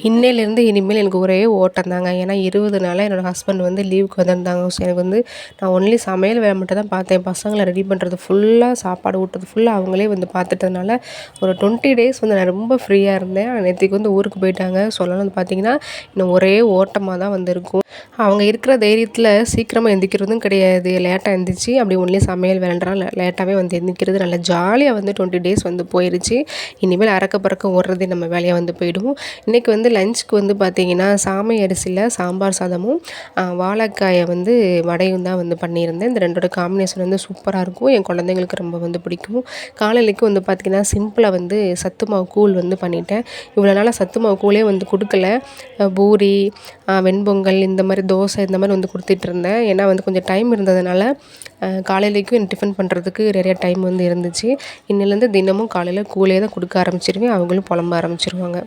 இன்னையிலேருந்து இனிமேல் எனக்கு ஒரே ஓட்டம் தாங்க. ஏன்னா 20 நாளா என்னோடய ஹஸ்பண்ட் வந்து லீவுக்கு வந்திருந்தாங்க. ஸோ எனக்கு வந்து நான் ஒன்லி சமையல் வேலை மட்டும் தான் பார்த்தேன். பசங்கள ரெடி பண்ணுறது ஃபுல்லாக, சாப்பாடு ஊட்டுறது ஃபுல்லாக அவங்களே வந்து பார்த்துட்டதுனால ஒரு 20 டேஸ் வந்து நான் ரொம்ப ஃப்ரீயாக இருந்தேன். நேத்திக்கு வந்து ஊருக்கு போயிட்டாங்க. ஸோ அதனால வந்து பார்த்திங்கன்னா, இன்னும் ஒரே ஓட்டமாக தான் வந்து இருக்கும். அவங்க இருக்கிற தைரியத்தில் சீக்கிரமாக எந்திரிக்கிறதும் கிடையாது. லேட்டாக எந்திரிச்சு அப்படி ஒன்லி சமையல் வேலைன்றனால லேட்டாகவே வந்து எந்திரிக்கிறது. நல்லா ஜாலியாக வந்து 20 டேஸ் வந்து போயிருச்சு. இனிமேல் அறக்க பறக்க ஓடுறதே நம்ம வேலையாக வந்து போயிடும். இன்றைக்கி வந்து லஞ்சுக்கு வந்து பார்த்திங்கன்னா, சாமை அரிசியில் சாம்பார் சாதமும் வாழைக்காயை வந்து வடையும் தான் வந்து பண்ணியிருந்தேன். இந்த ரெண்டோட காம்பினேஷன் வந்து சூப்பராக இருக்கும். என் குழந்தைங்களுக்கு ரொம்ப வந்து பிடிக்கும். காலையிலைக்கு வந்து பார்த்திங்கன்னா, சிம்பிளாக வந்து சத்து மாவு கூழ் வந்து பண்ணிட்டேன். இவ்வளோ நாளாக சத்து மாவு கூழே வந்து கொடுக்கல. பூரி, வெண்பொங்கல், இந்த மாதிரி தோசை இந்த மாதிரி வந்து கொடுத்துட்ருந்தேன். ஏன்னா வந்து கொஞ்சம் டைம் இருந்ததுனால காலையிலைக்கும் எனக்கு டிஃபன் பண்ணுறதுக்கு நிறையா டைம் வந்து இருந்துச்சு. இன்னிலேருந்து தினமும் காலையில் கூழே தான் கொடுக்க ஆரம்பிச்சிருவேன். அவங்களும் புலம்ப ஆரம்பிச்சிருவாங்க.